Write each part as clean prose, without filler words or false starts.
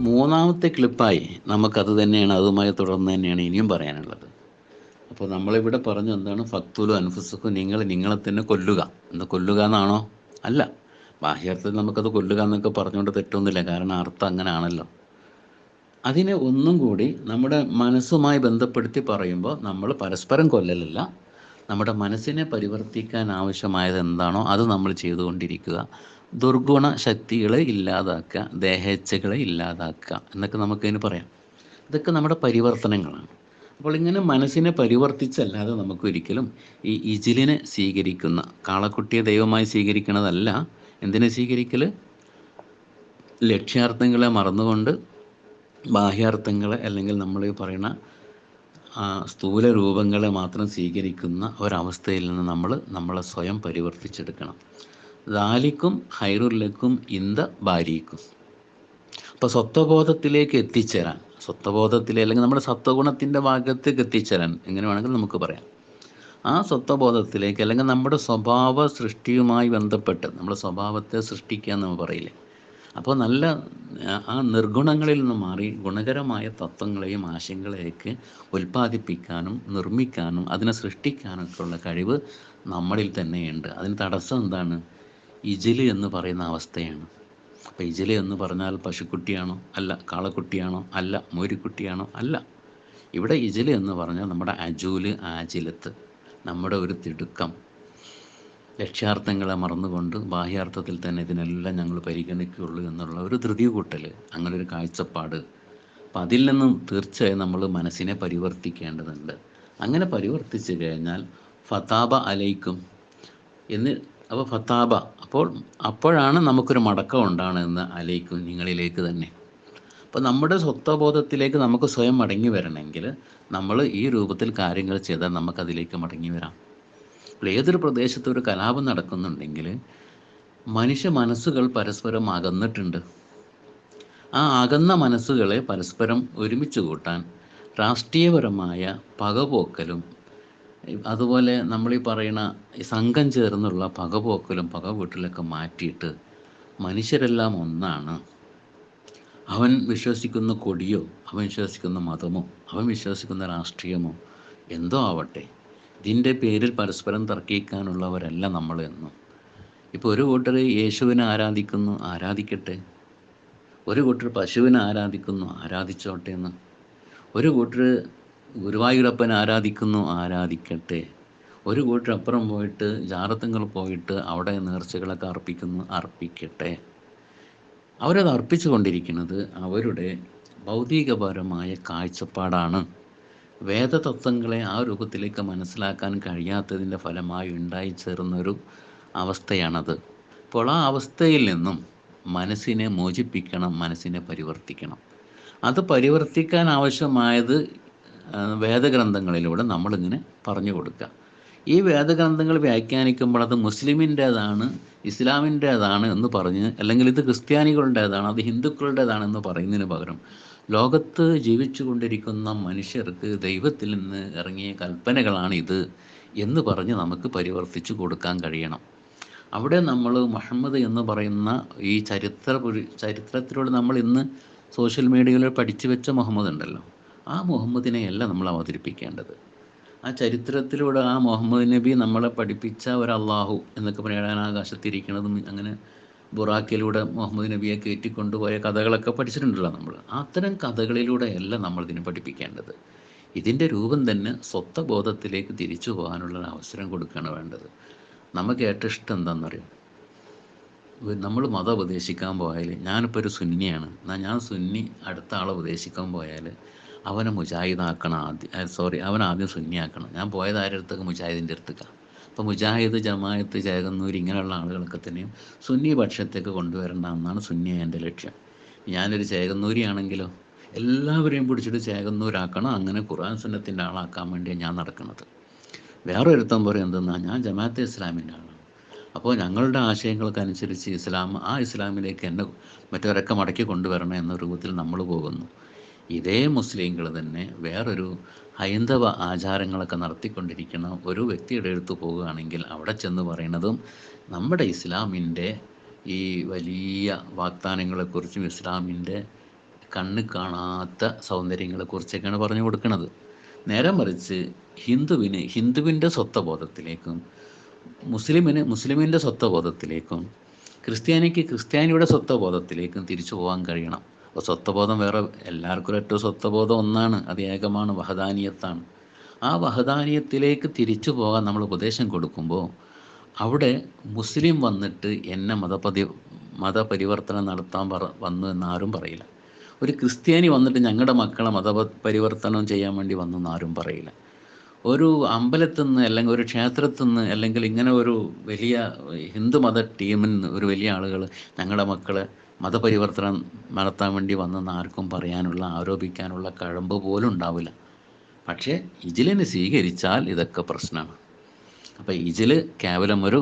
മൂന്നാമത്തെ ക്ലിപ്പായി നമുക്കത് തന്നെയാണ്, അതുമായി തുടർന്ന് തന്നെയാണ് ഇനിയും പറയാനുള്ളത്. അപ്പോൾ നമ്മളിവിടെ പറഞ്ഞു എന്താണ്, ഫക്തുലു അൻഫുസക്കും, നിങ്ങൾ നിങ്ങളെ തന്നെ കൊല്ലുക. എന്ന് കൊല്ലുക എന്നാണോ? അല്ല. ബാഹ്യാർത്ഥത്തിൽ നമുക്കത് കൊല്ലുക എന്നൊക്കെ പറഞ്ഞുകൊണ്ട് തെറ്റൊന്നുമില്ല, കാരണം അർത്ഥം അങ്ങനെ ആണല്ലോ. അതിനെ ഒന്നും കൂടി നമ്മുടെ മനസ്സുമായി ബന്ധപ്പെടുത്തി പറയുമ്പോൾ നമ്മൾ പരസ്പരം കൊല്ലലല്ല, നമ്മുടെ മനസ്സിനെ പരിവർത്തിക്കാൻ ആവശ്യമായത് എന്താണോ അത് നമ്മൾ ചെയ്തുകൊണ്ടിരിക്കുക. ദുർഗുണ ശക്തികളെ ഇല്ലാതാക്കുക, ദേഹേച്ഛകളെ ഇല്ലാതാക്കുക എന്നൊക്കെ നമുക്കതിന് പറയാം. ഇതൊക്കെ നമ്മുടെ പരിവർത്തനങ്ങളാണ്. അപ്പോൾ ഇങ്ങനെ മനസ്സിനെ പരിവർത്തിച്ചല്ലാതെ നമുക്കൊരിക്കലും ഈ ഇജിലിനെ സ്വീകരിക്കുന്ന, കാളക്കുട്ടിയെ ദൈവമായി സ്വീകരിക്കുന്നതല്ല. എന്തിനെ സ്വീകരിക്കൽ? ലക്ഷ്യാർത്ഥങ്ങളെ മറന്നുകൊണ്ട് ബാഹ്യാർത്ഥങ്ങളെ, അല്ലെങ്കിൽ നമ്മൾ ഈ പറയുന്ന സ്ഥൂല രൂപങ്ങളെ മാത്രം സ്വീകരിക്കുന്ന ഒരവസ്ഥയിൽ നിന്ന് നമ്മളെ സ്വയം പരിവർത്തിച്ചെടുക്കണം. ദാലിക്കും ഹൈറുല്ലക്കും ഇന്ത ബാരിക്കും. അപ്പോൾ സ്വത്വബോധത്തിലേക്ക് എത്തിച്ചേരാൻ, സ്വത്വബോധത്തിലെ അല്ലെങ്കിൽ നമ്മുടെ സത്വഗുണത്തിൻ്റെ ഭാഗത്തേക്ക് എത്തിച്ചേരാൻ എങ്ങനെ വേണമെങ്കിലും നമുക്ക് പറയാം. ആ സ്വത്വബോധത്തിലേക്ക്, അല്ലെങ്കിൽ നമ്മുടെ സ്വഭാവ സൃഷ്ടിയുമായി ബന്ധപ്പെട്ട് നമ്മുടെ സ്വഭാവത്തെ സൃഷ്ടിക്കുക എന്ന് നമ്മൾ പറയില്ലേ. അപ്പോൾ നല്ല ആ നിർഗുണങ്ങളിൽ നിന്ന് മാറി ഗുണകരമായ തത്വങ്ങളെയും ആശയങ്ങളെയൊക്കെ ഉൽപ്പാദിപ്പിക്കാനും നിർമ്മിക്കാനും അതിനെ സൃഷ്ടിക്കാനൊക്കെ ഉള്ള കഴിവ് നമ്മളിൽ തന്നെയുണ്ട്. അതിന് തടസ്സം എന്താണ്? ഇജില് എന്ന് പറയുന്ന അവസ്ഥയാണ്. അപ്പോൾ ഇജില് എന്ന് പറഞ്ഞാൽ പശുക്കുട്ടിയാണോ? അല്ല. കാളക്കുട്ടിയാണോ? അല്ല. മോരിക്കുട്ടിയാണോ? അല്ല. ഇവിടെ ഇജില് എന്ന് പറഞ്ഞാൽ നമ്മുടെ അജൂല്, ആജിലത്ത്, നമ്മുടെ ഒരു തിടുക്കം, ലക്ഷ്യാർത്ഥങ്ങളെ മറന്നുകൊണ്ട് ബാഹ്യാർത്ഥത്തിൽ തന്നെ ഇതിനെല്ലാം ഞങ്ങൾ പരിഗണിക്കുകയുള്ളൂ എന്നുള്ള ഒരു ധൃതി കൂട്ടൽ, അങ്ങനെ ഒരു കാഴ്ചപ്പാട്. അപ്പം അതിൽ നിന്നും തീർച്ചയായും നമ്മൾ മനസ്സിനെ പരിവർത്തിക്കേണ്ടതുണ്ട്. അങ്ങനെ പരിവർത്തിച്ച് കഴിഞ്ഞാൽ ഫതാബ അലൈക്കും എന്ന്, അപ്പോൾ ഫതാബ, അപ്പോഴാണ് നമുക്കൊരു മടക്കം ഉണ്ടാകുന്നത്. അലൈക്കും, നിങ്ങളിലേക്ക് തന്നെ. അപ്പോൾ നമ്മുടെ സ്വത്വബോധത്തിലേക്ക് നമുക്ക് സ്വയം മടങ്ങി വരണമെങ്കിൽ നമ്മൾ ഈ രൂപത്തിൽ കാര്യങ്ങൾ ചെയ്താൽ നമുക്കതിലേക്ക് മടങ്ങി വരാം. അപ്പോൾ ഏതൊരു പ്രദേശത്ത് ഒരു കലാപം നടക്കുന്നുണ്ടെങ്കിൽ മനുഷ്യ മനസ്സുകൾ പരസ്പരം അകന്നിട്ടുണ്ട്. ആ അകന്ന മനസ്സുകളെ പരസ്പരം ഒരുമിച്ച് കൂട്ടാൻ രാഷ്ട്രീയപരമായ പകപോക്കലും, അതുപോലെ നമ്മളീ പറയുന്ന സംഘം ചേർന്നുള്ള പകപോക്കലും പകവീട്ടിലൊക്കെ മാറ്റിയിട്ട് മനുഷ്യരെല്ലാം ഒന്നാണ്. അവൻ വിശ്വസിക്കുന്ന കൊടിയോ, അവൻ വിശ്വസിക്കുന്ന മതമോ, അവൻ വിശ്വസിക്കുന്ന രാഷ്ട്രീയമോ എന്തോ ആവട്ടെ, ഇതിൻ്റെ പേരിൽ പരസ്പരം തർക്കിക്കാനുള്ളവരല്ല നമ്മൾ എന്നും. ഇപ്പോൾ ഒരു കൂട്ടർ യേശുവിനെ ആരാധിക്കുന്നു, ആരാധിക്കട്ടെ. ഒരു കൂട്ടർ പശുവിനെ ആരാധിക്കുന്നു, ആരാധിച്ചോട്ടെ എന്ന്. ഒരു കൂട്ടർ ഗുരുവായൂരപ്പനെ ആരാധിക്കുന്നു, ആരാധിക്കട്ടെ. ഒരു കൂട്ടർ അപ്പുറം പോയിട്ട് ജാറത്തുങ്ങൾ പോയിട്ട് അവിടെ നേർച്ചകളൊക്കെ അർപ്പിക്കുന്നു, അർപ്പിക്കട്ടെ. അവരത് അർപ്പിച്ചു കൊണ്ടിരിക്കുന്നത് അവരുടെ ഭൗതികപരമായ കാഴ്ചപ്പാടാണ്. വേദതത്വങ്ങളെ ആ രൂപത്തിലേക്ക് മനസ്സിലാക്കാൻ കഴിയാത്തതിൻ്റെ ഫലമായി ഉണ്ടായിച്ചേർന്നൊരു അവസ്ഥയാണത്. അപ്പോൾ ആ അവസ്ഥയിൽ നിന്നും മനസ്സിനെ മോചിപ്പിക്കണം, മനസ്സിനെ പരിവർത്തിക്കണം. അത് പരിവർത്തിക്കാൻ ആവശ്യമായത് വേദഗ്രന്ഥങ്ങളിലൂടെ നമ്മളിങ്ങനെ പറഞ്ഞു കൊടുക്കുക. ഈ വേദഗ്രന്ഥങ്ങൾ വ്യാഖ്യാനിക്കുമ്പോൾ അത് മുസ്ലിമിൻ്റേതാണ്, ഇസ്ലാമിൻ്റേതാണ് എന്ന് പറഞ്ഞ്, അല്ലെങ്കിൽ ഇത് ക്രിസ്ത്യാനികളുടേതാണ്, അത് ഹിന്ദുക്കളുടേതാണെന്ന് പറയുന്നതിന് പകരം ലോകത്ത് ജീവിച്ചു കൊണ്ടിരിക്കുന്ന മനുഷ്യർക്ക് ദൈവത്തിൽ നിന്ന് ഇറങ്ങിയ കൽപ്പനകളാണിത് എന്ന് പറഞ്ഞ് നമുക്ക് പരിവർത്തിച്ചു കൊടുക്കാൻ കഴിയണം. അവിടെ നമ്മൾ മുഹമ്മദ് എന്ന് പറയുന്ന ഈ ചരിത്രത്തിലൂടെ നമ്മൾ ഇന്ന് സോഷ്യൽ മീഡിയയിൽ പഠിച്ചു വെച്ച മുഹമ്മദ് ഉണ്ടല്ലോ, ആ മുഹമ്മദിനെയല്ല നമ്മൾ അവതരിപ്പിക്കേണ്ടത്. ആ ചരിത്രത്തിലൂടെ ആ മുഹമ്മദ് നബി നമ്മളെ പഠിപ്പിച്ച ഒരു അള്ളാഹു എന്നൊക്കെ പറയാൻ ആകാശത്തിരിക്കണതും അങ്ങനെ ബുറാക്കിലൂടെ മുഹമ്മദ് നബിയെ കയറ്റിക്കൊണ്ടുപോയ കഥകളൊക്കെ പഠിച്ചിട്ടുണ്ടല്ലോ നമ്മൾ. അത്തരം കഥകളിലൂടെയല്ല നമ്മളിതിനെ പഠിപ്പിക്കേണ്ടത്. ഇതിൻ്റെ രൂപം തന്നെ സ്വത്വബോധത്തിലേക്ക് തിരിച്ചു പോകാനുള്ള അവസരം കൊടുക്കുകയാണ് വേണ്ടത്. നമുക്ക് ഏറ്റവും ഇഷ്ടം എന്താണെന്നറിയാം? നമ്മൾ മതം ഉപദേശിക്കാൻ പോയാൽ, ഞാനിപ്പോൾ ഒരു സുന്നിയാണ്, എന്നാൽ ഞാൻ സുന്നി അടുത്ത ആളെ ഉപദേശിക്കാൻ പോയാൽ അവനെ മുജാഹിദാക്കണം അവൻ ആദ്യം സുന്നിയാക്കണം. ഞാൻ പോയത് ആരുടെ അടുത്തൊക്കെ? മുജാഹിദിൻ്റെ അടുത്തേക്കാണ്. അപ്പോൾ മുജാഹിദ്, ജമാഅത്ത്, ചേകന്നൂർ ഇങ്ങനെയുള്ള ആളുകളൊക്കെ തന്നെയും സുന്നി പക്ഷത്തേക്ക് കൊണ്ടുവരേണ്ട എന്നാണ് സുന്നി എൻ്റെ ലക്ഷ്യം. ഞാനൊരു ചേകന്നൂരിയാണെങ്കിലോ എല്ലാവരെയും പിടിച്ചിട്ട് ചേകന്നൂരാക്കണം, അങ്ങനെ ഖുർആൻ സുന്നത്തിൻ്റെ ആളാക്കാൻ വേണ്ടിയാണ് ഞാൻ നടക്കുന്നത്. വേറെ ഒരുത്തം പറയും എന്തെന്നാൽ ഞാൻ ജമാഅത്തെ ഇസ്ലാമിൻ്റെ ആളാണ്, അപ്പോൾ ഞങ്ങളുടെ ആശയങ്ങൾക്കനുസരിച്ച് ആ ഇസ്ലാമിലേക്ക് എന്നെ മറ്റവരൊക്കെ മടക്കി കൊണ്ടുവരണം എന്ന രൂപത്തിൽ നമ്മൾ പോകുന്നു. ഇതേ മുസ്ലിങ്ങൾ തന്നെ വേറൊരു ഹൈന്ദവ ആചാരങ്ങളൊക്കെ നടത്തിക്കൊണ്ടിരിക്കുന്ന ഒരു വ്യക്തിയുടെ അടുത്ത് പോവുകയാണെങ്കിൽ അവിടെ ചെന്ന് പറയുന്നതും നമ്മുടെ ഇസ്ലാമിൻ്റെ ഈ വലിയ വാഗ്ദാനങ്ങളെക്കുറിച്ചും ഇസ്ലാമിൻ്റെ കണ്ണ് കാണാത്ത സൗന്ദര്യങ്ങളെക്കുറിച്ചൊക്കെയാണ് പറഞ്ഞു കൊടുക്കുന്നത്. നേരെ മറിച്ച് ഹിന്ദുവിൻ്റെ സ്വത്വബോധത്തിലേക്കും, മുസ്ലിമിൻ്റെ സ്വത്വബോധത്തിലേക്കും, ക്രിസ്ത്യാനിയുടെ സ്വത്വബോധത്തിലേക്കും തിരിച്ചു പോകാൻ കഴിയണം. അപ്പോൾ സ്വത്വബോധം വേറെ, എല്ലാവർക്കും ഒരൊറ്റ സ്വത്വബോധം ഒന്നാണ്, അത് ഏകമാണ്, വഹദാനിയത്താണ്. ആ വഹദാനിയത്തിലേക്ക് തിരിച്ചു പോകാൻ നമ്മൾ ഉപദേശം കൊടുക്കുമ്പോൾ അവിടെ മുസ്ലിം വന്നിട്ട് എന്നെ മതപരിവർത്തനം നടത്താൻ വന്നു എന്നാരും പറയില്ല. ഒരു ക്രിസ്ത്യാനി വന്നിട്ട് ഞങ്ങളുടെ മക്കളെ മതപരിവർത്തനം ചെയ്യാൻ വേണ്ടി വന്നു എന്നാരും പറയില്ല. ഒരു അമ്പലത്തിൽ നിന്ന് അല്ലെങ്കിൽ ഒരു ക്ഷേത്രത്തിൽ നിന്ന് അല്ലെങ്കിൽ ഇങ്ങനെ ഒരു വലിയ ഹിന്ദു മത ടീമിൽ നിന്ന് ഒരു വലിയ ആളുകൾ ഞങ്ങളുടെ മക്കളെ മതപരിവർത്തനം നടത്താൻ വേണ്ടി വന്നെന്ന് ആർക്കും പറയാനുള്ള, ആരോപിക്കാനുള്ള കഴമ്പ് പോലും ഉണ്ടാവില്ല. പക്ഷേ ഇജിലിനെ സ്വീകരിച്ചാൽ ഇതൊക്കെ പ്രശ്നമാണ്. അപ്പോൾ ഇജിൽ കേവലം ഒരു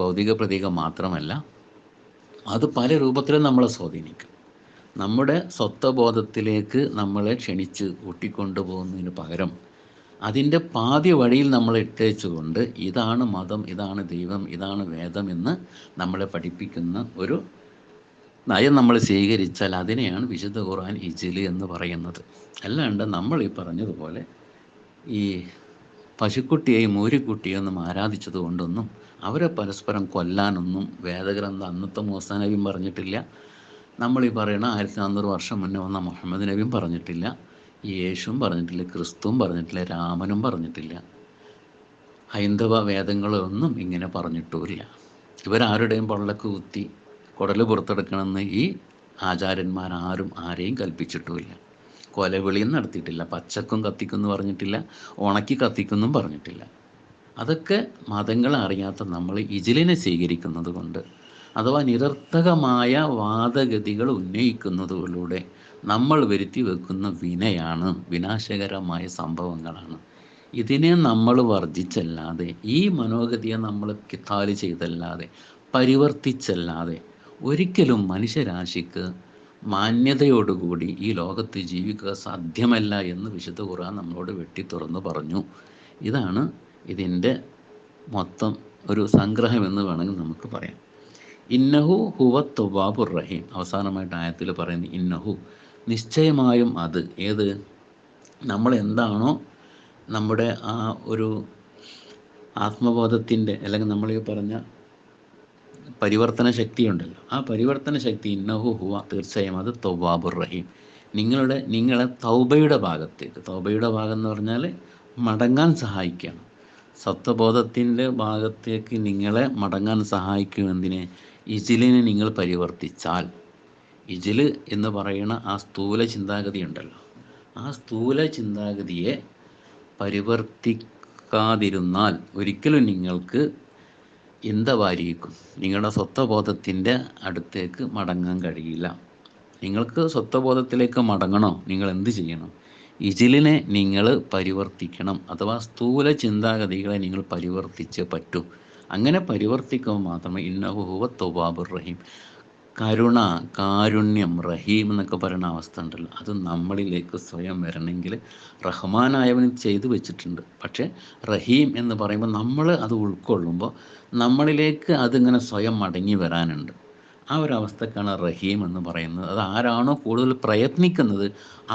ഭൗതിക പ്രതീകം മാത്രമല്ല, അത് പല രൂപത്തിലും നമ്മളെ സ്വാധീനിക്കും. നമ്മുടെ സ്വത്വബോധത്തിലേക്ക് നമ്മളെ ക്ഷണിച്ച് കൂട്ടിക്കൊണ്ടുപോകുന്നതിന് പകരം അതിൻ്റെ പാതി വഴിയിൽ നമ്മളെ ഇട്ടേച്ചുകൊണ്ട് ഇതാണ് മതം, ഇതാണ് ദൈവം, ഇതാണ് വേദം എന്ന് നമ്മളെ പഠിപ്പിക്കുന്ന ഒരു നയം നമ്മൾ സ്വീകരിച്ചാൽ അതിനെയാണ് വിശുദ്ധ ഖുർആൻ ഇജിൽ എന്ന് പറയുന്നത്. അല്ലാണ്ട് നമ്മൾ ഈ പറഞ്ഞതുപോലെ ഈ പശുക്കുട്ടിയെയും മൂരിക്കുട്ടിയെയും ഒന്നും ആരാധിച്ചത് കൊണ്ടൊന്നും അവരെ പരസ്പരം കൊല്ലാനൊന്നും വേദഗ്രന്ഥം അന്നത്തെ മൂസാ നബിയും പറഞ്ഞിട്ടില്ല. നമ്മളീ പറയുന്ന 1400 വർഷം മുന്നേ വന്ന മുഹമ്മദ് നബിയും പറഞ്ഞിട്ടില്ല, യേശുവും പറഞ്ഞിട്ടില്ല, ക്രിസ്തുവും പറഞ്ഞിട്ടില്ല, രാമനും പറഞ്ഞിട്ടില്ല, ഹൈന്ദവ വേദങ്ങളൊന്നും ഇങ്ങനെ പറഞ്ഞിട്ടുമില്ല. ഇവരാരുടെയും പൊള്ളക്ക് കുത്തി കുടൽ പുറത്തെടുക്കണമെന്ന് ഈ ആചാര്യന്മാരാരും ആരെയും കൽപ്പിച്ചിട്ടുമില്ല. കൊലവിളിയും നടത്തിയിട്ടില്ല, പച്ചക്കും കത്തിക്കുമെന്ന് പറഞ്ഞിട്ടില്ല, ഉണക്കി കത്തിക്കുമെന്നും പറഞ്ഞിട്ടില്ല. അതൊക്കെ മതങ്ങൾ അറിയാത്ത നമ്മൾ ഇജിലിനെ സ്വീകരിക്കുന്നത് കൊണ്ട്, അഥവാ നിരർത്ഥകമായ വാദഗതികൾ ഉന്നയിക്കുന്നതിലൂടെ നമ്മൾ വരുത്തി വെക്കുന്ന വിനയാണ്, വിനാശകരമായ സംഭവങ്ങളാണ്. ഇതിനെ നമ്മൾ വർജിച്ചല്ലാതെ, ഈ മനോഗതിയെ നമ്മൾ കിത്താല് ചെയ്തല്ലാതെ, പരിവർത്തിച്ചല്ലാതെ ഒരിക്കലും മനുഷ്യരാശിക്ക് മാന്യതയോടുകൂടി ഈ ലോകത്ത് ജീവിക്കുക സാധ്യമല്ല എന്ന് വിശുദ്ധ ഖുർആൻ നമ്മളോട് വെട്ടി തുറന്നു പറഞ്ഞു. ഇതാണ് ഇതിൻ്റെ മൊത്തം ഒരു സംഗ്രഹം എന്ന് വേണമെങ്കിൽ നമുക്ക് പറയാം. ഇന്നഹു ഹുവ തവ്വാബുർ റഹീം, അവസാനമായിട്ട് ആയത്തിൽ പറയുന്നത് ഇന്നഹു, നിശ്ചയമായും അത്, ഏത്, നമ്മൾ എന്താണോ നമ്മുടെ ആ ഒരു ആത്മബോധത്തിൻ്റെ അല്ലെങ്കിൽ നമ്മൾ ഈ പറഞ്ഞ പരിവർത്തന ശക്തിയുണ്ടല്ലോ, ആ പരിവർത്തന ശക്തി ഇന്നഹു ഹുവ, തീർച്ചയായും അത് തവ്വാബുർ റഹീം, നിങ്ങളെ തൗബയുടെ ഭാഗത്തേക്ക്, തൗബയുടെ ഭാഗം എന്ന് പറഞ്ഞാൽ മടങ്ങാൻ സഹായിക്കുകയാണ്, സത്വബോധത്തിൻ്റെ ഭാഗത്തേക്ക് നിങ്ങളെ മടങ്ങാൻ സഹായിക്കും. എന്തിനെ? ഇജിലിനെ നിങ്ങൾ പരിവർത്തിച്ചാൽ. ഇജിൽ എന്ന് പറയുന്ന ആ സ്ഥൂല ചിന്താഗതി ഉണ്ടല്ലോ, ആ സ്ഥൂല ചിന്താഗതിയെ പരിവർത്തിക്കാതിരുന്നാൽ ഒരിക്കലും നിങ്ങൾക്ക് എന്തായിരിക്കും, നിങ്ങളുടെ സ്വത്വബോധത്തിൻ്റെ അടുത്തേക്ക് മടങ്ങാൻ കഴിയില്ല. നിങ്ങൾക്ക് സ്വത്വബോധത്തിലേക്ക് മടങ്ങണോ, നിങ്ങൾ എന്ത് ചെയ്യണം? ഇജിലിനെ നിങ്ങൾ പരിവർത്തിക്കണം, അഥവാ സ്ഥൂല ചിന്താഗതികളെ നിങ്ങൾ പരിവർത്തിച്ചേ പറ്റൂ. അങ്ങനെ പരിവർത്തിക്കുമ്പോൾ മാത്രമേ ഇന്നഹു ഹുവ തവ്വാബുർ റഹീം, കാരുണ്യം, റഹീം എന്നൊക്കെ പറയുന്ന അവസ്ഥ ഉണ്ടല്ലോ, അത് നമ്മളിലേക്ക് സ്വയം വരണമെങ്കിൽ റഹ്മാനായവൻ ചെയ്തു വെച്ചിട്ടുണ്ട്. പക്ഷേ റഹീം എന്ന് പറയുമ്പോൾ നമ്മൾ അത് ഉൾക്കൊള്ളുമ്പോൾ നമ്മളിലേക്ക് അതിങ്ങനെ സ്വയം മടങ്ങി വരാനുണ്ട്. ആ ഒരു അവസ്ഥക്കാണ് റഹീം എന്ന് പറയുന്നത്. അത് ആരാണോ കൂടുതൽ പ്രയത്നിക്കുന്നത്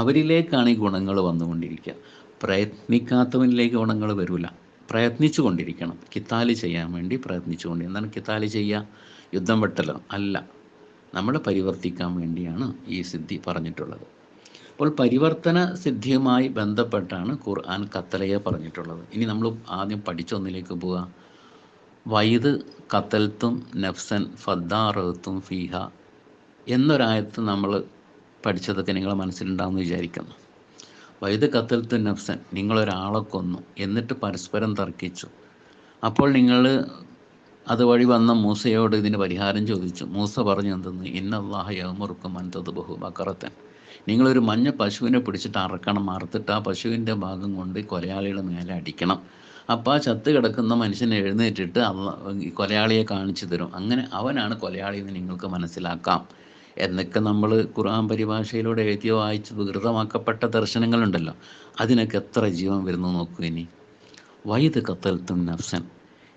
അവരിലേക്കാണ് ഈ ഗുണങ്ങൾ വന്നുകൊണ്ടിരിക്കുക. പ്രയത്നിക്കാത്തവനിലേക്ക് ഗുണങ്ങൾ വരില്ല. പ്രയത്നിച്ചു കൊണ്ടിരിക്കണം, കിത്താലി ചെയ്യാൻ വേണ്ടി പ്രയത്നിച്ചുകൊണ്ട്. എന്താണ് കിത്താലി ചെയ്യുക? യുദ്ധം വെട്ടലോ അല്ല, നമ്മളെ പരിവർത്തിക്കാൻ വേണ്ടിയാണ് ഈ സിദ്ധി പറഞ്ഞിട്ടുള്ളത്. അപ്പോൾ പരിവർത്തന സിദ്ധിയുമായി ബന്ധപ്പെട്ടാണ് ഖുർആൻ കത്തലയെ പറഞ്ഞിട്ടുള്ളത്. ഇനി നമ്മൾ ആദ്യം പഠിച്ചൊന്നിലേക്ക് പോവുക. വൈദ് കത്തൽത്തും നഫ്സൻ ഫദ്ദാറത്തും ഫീഹ എന്നൊരായത്ത് നമ്മൾ പഠിച്ചതൊക്കെ നിങ്ങളെ മനസ്സിലുണ്ടാവുമെന്ന് വിചാരിക്കുന്നു. വൈദ് കത്തൽത്തും നഫ്സൻ, നിങ്ങളൊരാളെ കൊന്നു എന്നിട്ട് പരസ്പരം തർക്കിച്ചു. അപ്പോൾ നിങ്ങൾ അതുവഴി വന്ന മൂസയോട് ഇതിന് പരിഹാരം ചോദിച്ചു. മൂസ പറഞ്ഞു എന്തെന്ന്? ഇന്നല്ലാഹ യഅ്മുറുക്കും അൻ തദ്ബഹു ബഖറത്തൻ, നിങ്ങളൊരു മഞ്ഞ പശുവിനെ പിടിച്ചിട്ട് അറക്കണം, അറുത്തിട്ട് ആ പശുവിൻ്റെ ഭാഗം കൊണ്ട് കൊലയാളിയുടെ മേലെ അടിക്കണം. അപ്പോൾ ആ ചത്ത് കിടക്കുന്ന മനുഷ്യനെ എഴുന്നേറ്റിട്ട് കൊലയാളിയെ കാണിച്ചു തരും. അങ്ങനെ അവനാണ് കൊലയാളി എന്ന് നിങ്ങൾക്ക് മനസ്സിലാക്കാം എന്നൊക്കെ നമ്മൾ ഖുർആൻ പരിഭാഷയിലൂടെ എഴുതിയോ വായിച്ച് വികൃതമാക്കപ്പെട്ട ദർശനങ്ങളുണ്ടല്ലോ, അതിനൊക്കെ എത്ര ജീവൻ വരുന്നു നോക്കൂ. ഇനി വൈദ് ഖത്തൽത്തും നഫ്സൻ,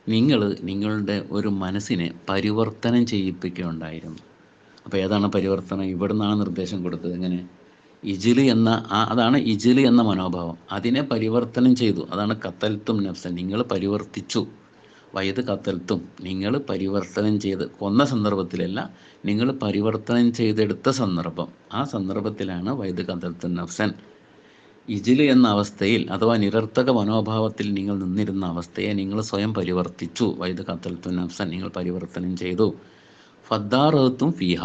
നിങ്ങൾ നിങ്ങളുടെ ഒരു മനസ്സിനെ പരിവർത്തനം ചെയ്യിപ്പിക്കുകയുണ്ടായിരുന്നു. അപ്പോൾ ഏതാണ് പരിവർത്തനം? ഇവിടെ നിന്നാണ് നിർദ്ദേശം കൊടുത്തത്. എങ്ങനെ? ഇജില് എന്ന അതാണ് ഇജില് എന്ന മനോഭാവം. അതിനെ പരിവർത്തനം ചെയ്തു. അതാണ് കത്തൽത്തും നഫ്സൻ, നിങ്ങൾ പരിവർത്തിച്ചു. വയത് കത്തൽത്തും, നിങ്ങൾ പരിവർത്തനം ചെയ്ത് കൊന്ന സന്ദർഭത്തിലല്ല, നിങ്ങൾ പരിവർത്തനം ചെയ്തെടുത്ത സന്ദർഭം. ആ സന്ദർഭത്തിലാണ് വയത് കത്തൽത്തും നഫ്സൻ. ഇജില് എന്ന അവസ്ഥയിൽ അഥവാ നിരർത്ഥക മനോഭാവത്തിൽ നിങ്ങൾ നിന്നിരുന്ന അവസ്ഥയെ നിങ്ങൾ സ്വയം പരിവർത്തിച്ചു. വയത് കത്തൽത്തും നഫ്സൻ, നിങ്ങൾ പരിവർത്തനം ചെയ്തു. ഫദ്ദാറത്തും ഫിഹ,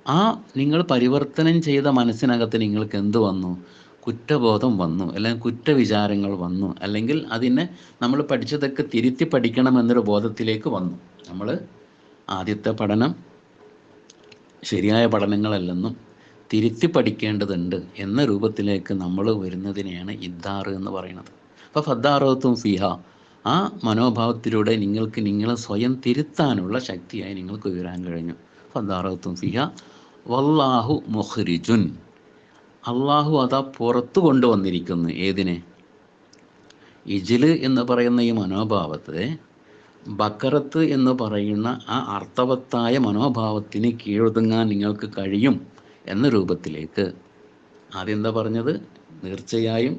ആ നിങ്ങൾ പരിവർത്തനം ചെയ്ത മനസ്സിനകത്ത് നിങ്ങൾക്ക് എന്ത് വന്നു? കുറ്റബോധം വന്നു, അല്ലെങ്കിൽ കുറ്റവിചാരങ്ങൾ വന്നു, അല്ലെങ്കിൽ അതിനെ നമ്മൾ പഠിച്ചതൊക്കെ തിരുത്തി പഠിക്കണമെന്നൊരു ബോധത്തിലേക്ക് വന്നു. നമ്മൾ ആദ്യത്തെ പഠനം ശരിയായ പഠനങ്ങളല്ലെന്നും തിരുത്തി പഠിക്കേണ്ടതുണ്ട് എന്ന രൂപത്തിലേക്ക് നമ്മൾ വരുന്നതിനെയാണ് ഇദ്ദാറ് എന്ന് പറയുന്നത്. അപ്പോൾ ഫദ്ദാറത്തും ഫിഹ, ആ മനോഭാവത്തിലൂടെ നിങ്ങൾക്ക് നിങ്ങളെ സ്വയം തിരുത്താനുള്ള ശക്തിയായി നിങ്ങൾക്ക് ഉയരാൻ കഴിഞ്ഞു. ഫദ്ദാറത്തും ഫിഹ വല്ലാഹു മുഖ്രിജുൻ, അള്ളാഹു അതാ പുറത്തു കൊണ്ടുവന്നിരിക്കുന്നു. ഏതിനെ? ഇജില് എന്ന് പറയുന്ന ഈ മനോഭാവത്തെ ബക്കറത്ത് എന്ന് പറയുന്ന ആ അർത്ഥവത്തായ മനോഭാവത്തിന് കീഴൊതുങ്ങാൻ നിങ്ങൾക്ക് കഴിയും എന്ന രൂപത്തിലേക്ക്. ആദ്യം എന്താ പറഞ്ഞത്? തീർച്ചയായും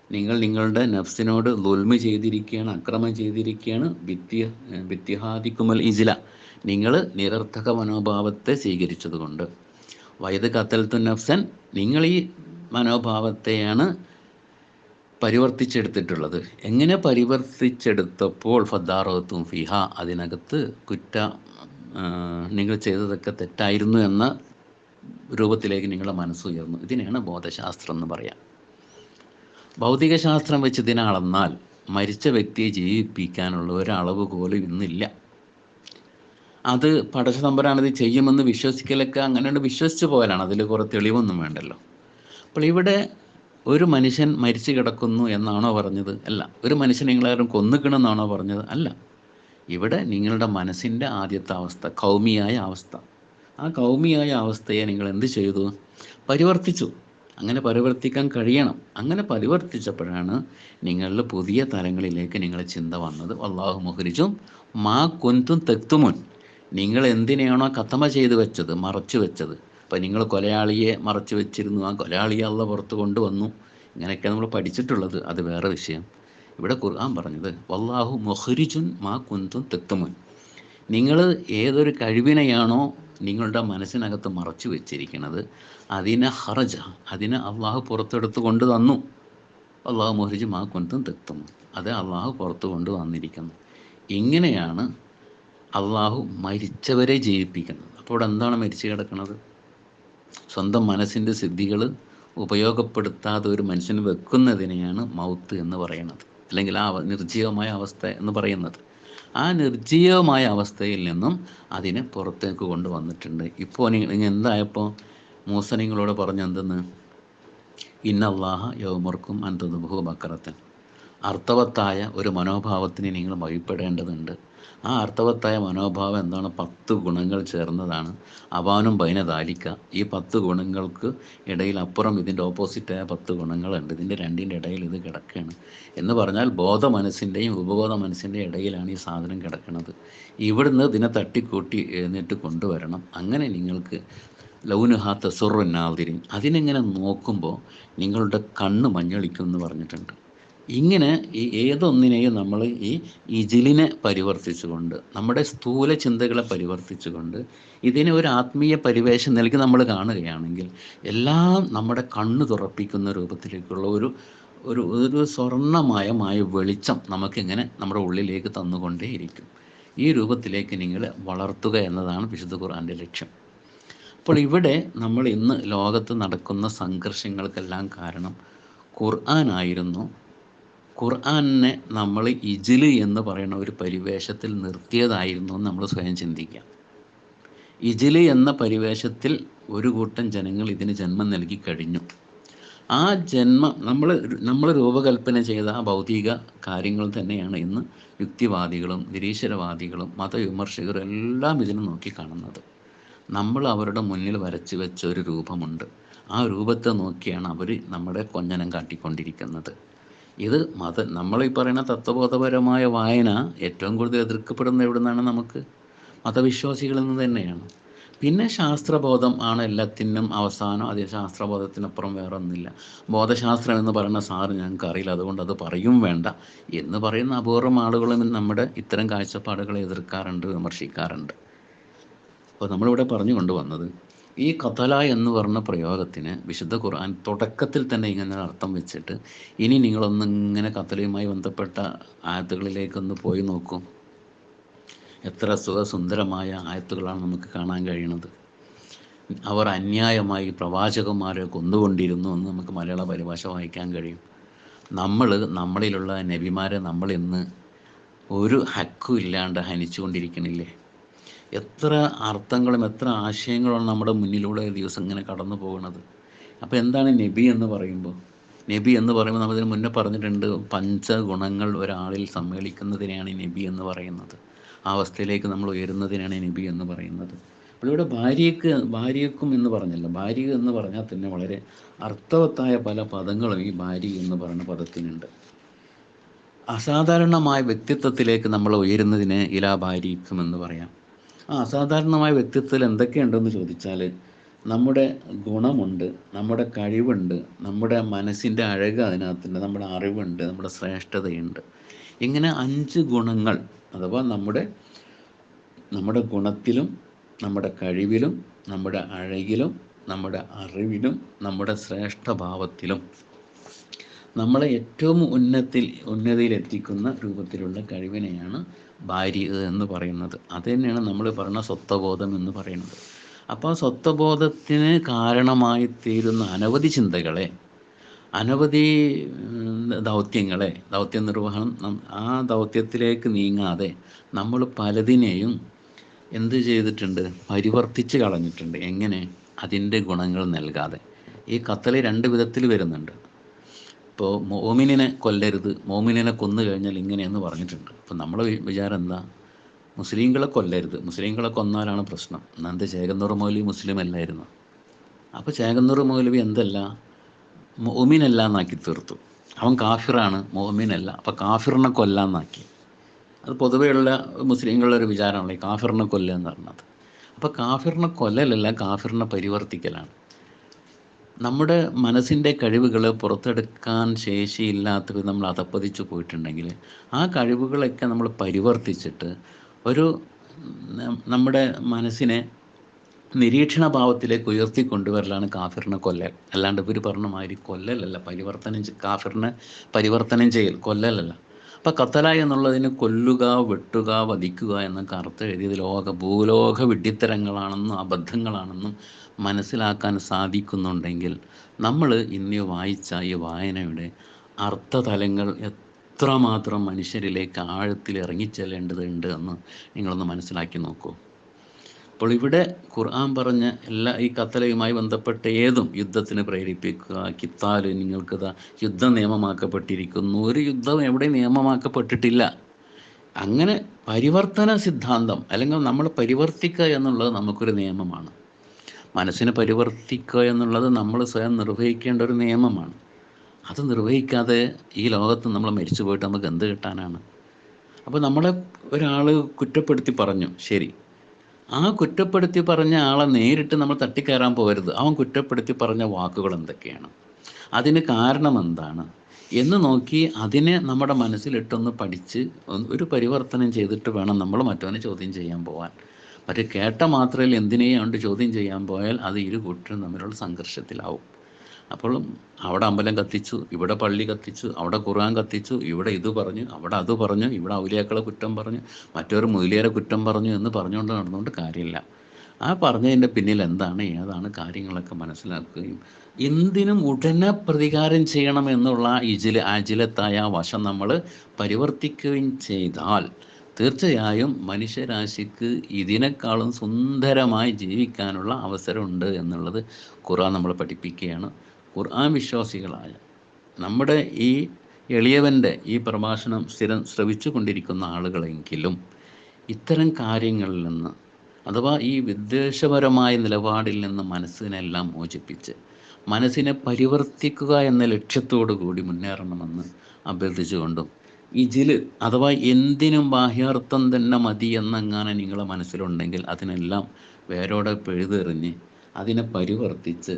നിങ്ങൾ നിങ്ങളുടെ നഫ്സിനോട് ദുൽമ ചെയ്തിരിക്കുകയാണ്, അക്രമം ചെയ്തിരിക്കുകയാണ്. ബിത്തിഹാദിക്കുമൽ ഇജില, നിങ്ങൾ നിരർത്ഥക മനോഭാവത്തെ സ്വീകരിച്ചതുകൊണ്ട്. വയത് കത്തൽത്തു നഫ്സൻ, നിങ്ങൾ ഈ മനോഭാവത്തെയാണ് പരിവർത്തിച്ചെടുത്തിട്ടുള്ളത്. എങ്ങനെ പരിവർത്തിച്ചെടുത്തപ്പോൾ ഫദ്ദാറത്തും ഫിഹ, അതിനകത്ത് നിങ്ങൾ ചെയ്തതൊക്കെ തെറ്റായിരുന്നു എന്ന രൂപത്തിലേക്ക് നിങ്ങളുടെ മനസ്സുയർന്നു. ഇതിനെയാണ് ബോധശാസ്ത്രം എന്ന് പറയാം. ഭൗതിക ശാസ്ത്രം വെച്ച് ഇതിനെ അളന്നാൽ മരിച്ച വ്യക്തിയെ ജീവിപ്പിക്കാനുള്ള ഒരളവ് പോലും ഇന്നില്ല. അത് പടച്ച തമ്പുരാനത് ചെയ്യുമെന്ന് വിശ്വസിക്കലൊക്കെ അങ്ങനെയാണ്, വിശ്വസിച്ച് പോയാലാണ്, അതിൽ കുറേ തെളിവൊന്നും വേണ്ടല്ലോ. അപ്പോൾ ഇവിടെ ഒരു മനുഷ്യൻ മരിച്ചു കിടക്കുന്നു എന്നാണോ പറഞ്ഞത്? അല്ല. ഒരു മനുഷ്യൻ നിങ്ങളാരും കൊന്നുകിണെന്നാണോ പറഞ്ഞത്? അല്ല. ഇവിടെ നിങ്ങളുടെ മനസ്സിൻ്റെ ആദ്യത്തെ അവസ്ഥ, കൗമിയായ അവസ്ഥ, ആ കൗമിയായ അവസ്ഥയെ നിങ്ങൾ എന്ത് ചെയ്തു? പരിവർത്തിച്ചു. അങ്ങനെ പരിവർത്തിക്കാൻ കഴിയണം. അങ്ങനെ പരിവർത്തിച്ചപ്പോഴാണ് നിങ്ങളുടെ പുതിയ തലങ്ങളിലേക്ക് നിങ്ങളെ ചിന്ത വന്നത്. അല്ലാഹു മുഖ്രിജും മാ കുന്തും തെക്തുമുൻ, നിങ്ങൾ എന്തിനെയാണോ കത്തമ ചെയ്ത് വെച്ചത്, മറച്ചു വെച്ചത്. അപ്പോൾ നിങ്ങൾ കൊലയാളിയെ മറച്ചു വെച്ചിരുന്നു, ആ കൊലയാളിയെ അള്ളാഹു പുറത്ത് കൊണ്ടുവന്നു. ഇങ്ങനെയൊക്കെ നമ്മൾ പഠിച്ചിട്ടുള്ളത്, അത് വേറെ വിഷയം. ഇവിടെ ഖുർആൻ പറഞ്ഞത് വല്ലാഹു മുഖ്രിജുൻ മാ കുന്തും തെക്തുമുൻ, നിങ്ങൾ ഏതൊരു കഴിവിനെയാണോ നിങ്ങളുടെ മനസ്സിനകത്ത് മറച്ചു വെച്ചിരിക്കുന്നത്, അതിനെ ഹറജ, അതിനെ അള്ളാഹു പുറത്തെടുത്ത് കൊണ്ട് തന്നു. അള്ളാഹു മുഖ്രിജ് മാ കുന്തും തെക്തുമുൻ, അത് അള്ളാഹു പുറത്ത് കൊണ്ട് വന്നിരിക്കുന്നു. ഇങ്ങനെയാണ് അള്ളാഹു മരിച്ചവരെ ജീവിപ്പിക്കുന്നത്. അപ്പോൾ ഇവിടെ എന്താണ് മരിച്ചു കിടക്കുന്നത്? സ്വന്തം മനസ്സിൻ്റെ സിദ്ധികൾ ഉപയോഗപ്പെടുത്താതെ ഒരു മനുഷ്യന് വെക്കുന്നതിനെയാണ് മൗത്ത് എന്ന് പറയുന്നത്, അല്ലെങ്കിൽ ആ നിർജ്ജീവമായ അവസ്ഥ എന്ന് പറയുന്നത്. ആ നിർജ്ജീവമായ അവസ്ഥയിൽ നിന്നും അതിനെ പുറത്തേക്ക് കൊണ്ടുവന്നിട്ടുണ്ട്. ഇപ്പോൾ നിങ്ങൾ എന്തായപ്പോൾ മൂസ നിങ്ങളോട് പറഞ്ഞെന്തെന്ന്? ഇന്നല്ലാഹ യൗമർക്കും അൻതദ്ബഹു ബക്കറത്തൻ, അർത്ഥവത്തായ ഒരു മനോഭാവത്തിന് നിങ്ങൾ വഴിപ്പെടേണ്ടതുണ്ട്. ആ അർത്ഥവത്തായ മനോഭാവം എന്താണ്? 10 ഗുണങ്ങൾ ചേർന്നതാണ്. അവാനും ബൈന ദാലിക്ക, ഈ 10 ഗുണങ്ങൾക്ക് ഇടയിൽ അപ്പുറം ഇതിൻ്റെ ഓപ്പോസിറ്റായ 10 ഗുണങ്ങളുണ്ട്. ഇതിൻ്റെ രണ്ടിൻ്റെ ഇടയിൽ ഇത് കിടക്കുകയാണ് എന്ന് പറഞ്ഞാൽ ബോധ മനസ്സിൻ്റെയും ഉപബോധ മനസ്സിൻ്റെയും ഇടയിലാണ് ഈ സാധനം കിടക്കുന്നത്. ഇവിടുന്ന് ഇതിനെ തട്ടിക്കൂട്ടി എഴുന്നേറ്റ് കൊണ്ടുവരണം. അങ്ങനെ നിങ്ങൾക്ക് ലൗനുഹ തസുറുന്നാതിരിൻ, അതിനെങ്ങനെ നോക്കുമ്പോൾ നിങ്ങളുടെ കണ്ണ് മഞ്ഞളിക്കും എന്ന് പറഞ്ഞിട്ടുണ്ട്. ഇങ്ങനെ ഈ ഏതൊന്നിനെയും നമ്മൾ ഈ ഇജിലിനെ പരിവർത്തിച്ചുകൊണ്ട്, നമ്മുടെ സ്ഥൂല ചിന്തകളെ പരിവർത്തിച്ചുകൊണ്ട് ഇതിനെ ഒരു ആത്മീയ പരിവേഷം നൽകി നമ്മൾ കാണുകയാണെങ്കിൽ എല്ലാം നമ്മുടെ കണ്ണ് തുറപ്പിക്കുന്ന രൂപത്തിലേക്കുള്ള ഒരു സ്വർണ്ണമയമായ വെളിച്ചം നമുക്കിങ്ങനെ നമ്മുടെ ഉള്ളിലേക്ക് തന്നുകൊണ്ടേയിരിക്കും. ഈ രൂപത്തിലേക്ക് നിങ്ങൾ വളർത്തുക എന്നതാണ് വിശുദ്ധ ഖുർആൻ്റെ ലക്ഷ്യം. അപ്പോൾ ഇവിടെ നമ്മൾ ഇന്ന് ലോകത്ത് നടക്കുന്ന സംഘർഷങ്ങൾക്കെല്ലാം കാരണം ഖുർആനായിരുന്നു. ഖുർആനെ നമ്മൾ ഇജില് എന്ന് പറയുന്ന ഒരു പരിവേഷത്തിൽ നിർത്തിയതായിരുന്നു എന്ന് നമ്മൾ സ്വയം ചിന്തിക്കാം. ഇജില് എന്ന പരിവേഷത്തിൽ ഒരു കൂട്ടം ജനങ്ങൾ ഇതിന് ജന്മം നൽകി കഴിഞ്ഞു. ആ ജന്മം നമ്മൾ രൂപകൽപ്പന ചെയ്ത ആ ഭൗതിക കാര്യങ്ങൾ തന്നെയാണ് ഇന്ന് യുക്തിവാദികളും നിരീശ്വരവാദികളും മതവിമർശകരും എല്ലാം ഇതിനെ നോക്കിക്കാണുന്നത്. നമ്മൾ അവരുടെ മുന്നിൽ വരച്ചു വെച്ച ഒരു രൂപമുണ്ട്. ആ രൂപത്തെ നോക്കിയാണ് അവർ നമ്മുടെ കൊഞ്ഞനം കാട്ടിക്കൊണ്ടിരിക്കുന്നത്. ഇത് നമ്മൾ ഈ പറയുന്ന തത്വബോധപരമായ വായന ഏറ്റവും കൂടുതൽ എതിർക്കപ്പെടുന്ന എവിടെ നിന്നാണ്? നമുക്ക് മതവിശ്വാസികളിൽ നിന്ന് തന്നെയാണ്. പിന്നെ ശാസ്ത്രബോധം ആണ് എല്ലാത്തിനും അവസാനം. അത് ശാസ്ത്രബോധത്തിനപ്പുറം വേറെ ഒന്നുമില്ല. ബോധശാസ്ത്രം എന്ന് പറയുന്ന സാറ് ഞങ്ങൾക്ക് അറിയില്ല, അതുകൊണ്ട് അത് പറയും വേണ്ട എന്ന് പറയുന്ന അപൂർവം ആളുകളും നമ്മുടെ ഇത്തരം കാഴ്ചപ്പാടുകളെ എതിർക്കാറുണ്ട്, വിമർശിക്കാറുണ്ട്. അപ്പോൾ നമ്മളിവിടെ പറഞ്ഞു കൊണ്ടുവന്നത്, ഈ ഖതല എന്ന് പറഞ്ഞ പ്രയോഗത്തിന് വിശുദ്ധ ഖുർആൻ തുടക്കത്തിൽ തന്നെ ഇങ്ങനെ അർത്ഥം വെച്ചിട്ട്, ഇനി നിങ്ങളൊന്ന് ഇങ്ങനെ ഖതലയുമായി ബന്ധപ്പെട്ട ആയത്തുകളിലേക്കൊന്ന് പോയി നോക്കൂ. എത്ര സുന്ദരമായ ആയത്തുകളാണ് നമുക്ക് കാണാൻ കഴിയുന്നത്. അവർ അന്യായമായി പ്രവാചകന്മാരെ കൊന്നുകൊണ്ടിരുന്നു എന്ന് നമുക്ക് മലയാള പരിഭാഷ വായിക്കാൻ കഴിയും. നമ്മളിലുള്ള നബിമാരെ നമ്മൾ ഇന്ന് ഒരു ഹക്കും ഇല്ലാണ്ട് ഹനിച്ചുകൊണ്ടിരിക്കണില്ലേ? എത്ര അർത്ഥങ്ങളും എത്ര ആശയങ്ങളുമാണ് നമ്മുടെ മുന്നിലൂടെ ദിവസം ഇങ്ങനെ കടന്നു പോകുന്നത്. അപ്പോൾ എന്താണ് നബി എന്ന് പറയുമ്പോൾ? നബി എന്ന് പറയുമ്പോൾ നമ്മളിതിന് മുന്നേ പറഞ്ഞിട്ടുണ്ട്, പഞ്ചഗുണങ്ങൾ ഒരാളിൽ സമ്മേളിക്കുന്നതിനെയാണ് നബി എന്ന് പറയുന്നത്. ആ അവസ്ഥയിലേക്ക് നമ്മൾ ഉയരുന്നതിനാണ് നബി എന്ന് പറയുന്നത്. അപ്പോൾ ഇവിടെ ഭാര്യക്കും എന്ന് പറഞ്ഞല്ല, ഭാര്യ എന്ന് പറഞ്ഞാൽ തന്നെ വളരെ അർത്ഥവത്തായ പല പദങ്ങളും ഈ ഭാര്യ എന്ന് പറയുന്ന പദത്തിനുണ്ട്. അസാധാരണമായ വ്യക്തിത്വത്തിലേക്ക് നമ്മൾ ഉയരുന്നതിന് ഇലാ ഭാര്യക്കും എന്ന് പറയാം. ആ അസാധാരണമായ വ്യക്തിത്വത്തിൽ എന്തൊക്കെയുണ്ടെന്ന് ചോദിച്ചാൽ, നമ്മുടെ ഗുണമുണ്ട്, നമ്മുടെ കഴിവുണ്ട്, നമ്മുടെ മനസ്സിൻ്റെ അഴക് അതിനകത്തുണ്ട്, നമ്മുടെ അറിവുണ്ട്, നമ്മുടെ ശ്രേഷ്ഠതയുണ്ട്. ഇങ്ങനെ 5 ഗുണങ്ങൾ, അഥവാ നമ്മുടെ ഗുണത്തിലും നമ്മുടെ കഴിവിലും നമ്മുടെ അഴകിലും നമ്മുടെ അറിവിലും നമ്മുടെ ശ്രേഷ്ഠഭാവത്തിലും നമ്മളെ ഏറ്റവും ഉന്നതിയിലെത്തിക്കുന്ന രൂപത്തിലുള്ള കഴിവിനെയാണ് ഭാര്യ എന്ന് പറയുന്നത്. അത് തന്നെയാണ് നമ്മൾ പറയുന്ന സ്വത്വബോധം എന്ന് പറയുന്നത്. അപ്പോൾ സ്വത്വബോധത്തിന് കാരണമായി തീരുന്ന അനവധി ചിന്തകളെ, അനവധി ദൗത്യ നിർവഹണം, ആ ദൗത്യത്തിലേക്ക് നീങ്ങാതെ നമ്മൾ പലതിനെയും എന്ത് ചെയ്തിട്ടുണ്ട്? പരിവർത്തിച്ച് കളഞ്ഞിട്ടുണ്ട്. എങ്ങനെ? അതിൻ്റെ ഗുണങ്ങൾ നൽകാതെ. ഈ ഖതല 2 വിധത്തിൽ വരുന്നുണ്ട്. ഇപ്പോൾ മോമിനിനെ കൊല്ലരുത്, മോമിനിനെ കൊന്നു കഴിഞ്ഞാൽ ഇങ്ങനെയെന്ന് പറഞ്ഞിട്ടുണ്ട്. അപ്പോൾ നമ്മളെ വിചാരം എന്താ? മുസ്ലിങ്ങളെ കൊല്ലരുത്, മുസ്ലിങ്ങളെ കൊന്നാലാണ് പ്രശ്നം. എന്ത് ചേകന്നൂർ മൗലവി മുസ്ലിം അല്ലായിരുന്നു? അപ്പോൾ ചേകന്നൂർ മൗലവി എന്തല്ല, മോമിനല്ല എന്നാക്കി തീർത്തു. അവൻ കാഫിറാണ്, മോമിനല്ല. അപ്പോൾ കാഫിറിനെ കൊല്ലാന്നാക്കി. അത് പൊതുവെയുള്ള മുസ്ലിങ്ങളുടെ ഒരു വിചാരമാണല്ലോ ഈ കാഫിറിനെ കൊല്ലുക എന്ന് പറഞ്ഞത്. അപ്പോൾ കാഫിറിനെ കൊല്ലലല്ല, കാഫിറിനെ പരിവർത്തിക്കലാണ്. നമ്മുടെ മനസ്സിൻ്റെ കഴിവുകൾ പുറത്തെടുക്കാൻ ശേഷിയില്ലാത്തത് നമ്മൾ അധപ്പതിച്ചു പോയിട്ടുണ്ടെങ്കിൽ, ആ കഴിവുകളൊക്കെ നമ്മൾ പരിവർത്തിച്ചിട്ട് നമ്മുടെ മനസ്സിനെ നിരീക്ഷണ ഭാവത്തിലേക്ക് ഉയർത്തിക്കൊണ്ടുവരലാണ് കാഫിറിനെ കൊല്ലൽ. അല്ലാണ്ട് ഇവർ പറഞ്ഞ മാതിരി കൊല്ലലല്ല, കാഫിറിനെ പരിവർത്തനം ചെയ്യൽ, കൊല്ലലല്ല. അപ്പം ഖതല എന്നുള്ളതിന് കൊല്ലുക, വെട്ടുക, വധിക്കുക എന്നൊക്കെ അർത്ഥം എഴുതിയത് ഭൂലോക വിഡ്ഢിത്തരങ്ങളാണെന്നും അബദ്ധങ്ങളാണെന്നും മനസ്സിലാക്കാൻ സാധിക്കുന്നുണ്ടെങ്കിൽ, നമ്മൾ ഇന്ന് വായിച്ച ഈ വായനയുടെ അർത്ഥതലങ്ങൾ എത്രമാത്രം മനുഷ്യരിലേക്ക് ആഴത്തിൽ ഇറങ്ങിച്ചെല്ലേണ്ടതുണ്ട് എന്ന് നിങ്ങളൊന്ന് മനസ്സിലാക്കി നോക്കൂ. അപ്പോൾ ഇവിടെ ഖുർആൻ പറഞ്ഞ ഈ ഖതലയുമായി ബന്ധപ്പെട്ട ഏതും യുദ്ധത്തിന് പ്രേരിപ്പിക്കുക, കിത്താല്, നിങ്ങൾക്കിതാ യുദ്ധം നിയമമാക്കപ്പെട്ടിരിക്കുന്നു. ഒരു യുദ്ധം എവിടെ നിയമമാക്കപ്പെട്ടിട്ടില്ല. അങ്ങനെ പരിവർത്തന സിദ്ധാന്തം, അല്ലെങ്കിൽ നമ്മൾ പരിവർത്തിക്കുക എന്നുള്ളത് നമുക്കൊരു നിയമമാണ്. മനസ്സിനെ പരിവർത്തിക്കുക എന്നുള്ളത് നമ്മൾ സ്വയം നിർവഹിക്കേണ്ട ഒരു നിയമമാണ്. അത് നിർവഹിക്കാതെ ഈ ലോകത്ത് നമ്മൾ മരിച്ചു പോയിട്ട് നമുക്ക് എന്ത് കിട്ടാനാണ്? അപ്പോൾ നമ്മളെ ഒരാൾ കുറ്റപ്പെടുത്തി പറഞ്ഞു, ശരി, ആ കുറ്റപ്പെടുത്തി പറഞ്ഞ ആളെ നേരിട്ട് നമ്മൾ തട്ടിക്കയറാൻ പോകരുത്. അവൻ കുറ്റപ്പെടുത്തി പറഞ്ഞ വാക്കുകൾ എന്തൊക്കെയാണ്, അതിന് കാരണം എന്താണ് എന്ന് നോക്കി അതിനെ നമ്മുടെ മനസ്സിലിട്ടൊന്ന് പഠിച്ച് ഒരു പരിവർത്തനം ചെയ്തിട്ട് വേണം നമ്മൾ മറ്റവനെ ചോദ്യം ചെയ്യാൻ പോകാൻ. മറ്റേ കേട്ട മാത്രയിൽ എന്തിനേയും കൊണ്ട് ചോദ്യം ചെയ്യാൻ പോയാൽ അത് ഇരു കൂട്ടരും തമ്മിലുള്ള സംഘർഷത്തിലാവും. അപ്പോൾ അവിടെ അമ്പലം കത്തിച്ചു, ഇവിടെ പള്ളി കത്തിച്ചു, അവിടെ ഖുർആൻ കത്തിച്ചു, ഇവിടെ ഇത് പറഞ്ഞു, അവിടെ അത് പറഞ്ഞു, ഇവിടെ ഔലിയാക്കളെ കുറ്റം പറഞ്ഞു, മറ്റൊരു മുസ്ലിയാരെ കുറ്റം പറഞ്ഞു എന്ന് പറഞ്ഞുകൊണ്ട് നടന്നുകൊണ്ട് കാര്യമില്ല. ആ പറഞ്ഞതിൻ്റെ പിന്നിൽ എന്താണ്, ഏതാണ് കാര്യങ്ങളൊക്കെ മനസ്സിലാക്കുകയും എന്തിനും ഉടനെ പ്രതികാരം ചെയ്യണം എന്നുള്ള അജിലത്തായ വശം നമ്മൾ പരിവർത്തിക്കുകയും ചെയ്താൽ തീർച്ചയായും മനുഷ്യരാശിക്ക് ഇതിനേക്കാളും സുന്ദരമായി ജീവിക്കാനുള്ള അവസരമുണ്ട് എന്നുള്ളത് ഖുർആൻ നമ്മളെ പഠിപ്പിക്കുകയാണ്. ഖുർആൻ വിശ്വാസികളായ നമ്മുടെ ഈ എളിയവൻ്റെ ഈ പ്രഭാഷണം സ്ഥിരം ശ്രവിച്ചു കൊണ്ടിരിക്കുന്ന ആളുകളെങ്കിലും ഇത്തരം കാര്യങ്ങളിൽ നിന്ന്, അഥവാ ഈ വിദ്വേഷപരമായ നിലപാടിൽ നിന്ന് മനസ്സിനെല്ലാം മോചിപ്പിച്ച് മനസ്സിനെ പരിവർത്തിക്കുക എന്ന ലക്ഷ്യത്തോടു കൂടി മുന്നേറണമെന്ന് അഭ്യർത്ഥിച്ചുകൊണ്ടും, അഥവാ എന്തിനും ബാഹ്യാർത്ഥം തന്നെ മതി എന്നെങ്ങാനും നിങ്ങളെ മനസ്സിലുണ്ടെങ്കിൽ അതിനെല്ലാം വേരോടെ പിഴുതെറിഞ്ഞ് അതിനെ പരിവർത്തിച്ച്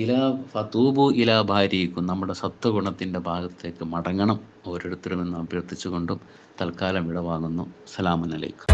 ഇലാ ഫതൂബു ഇലാ ബാരിക്കും നമ്മുടെ സത്വഗുണത്തിൻ്റെ ഭാഗത്തേക്ക് മടങ്ങണം ഓരോരുത്തരും എന്ന് അഭ്യർത്ഥിച്ചുകൊണ്ടും തൽക്കാലം വിടവാങ്ങുന്നു. അസ്സലാമു അലൈക്കും.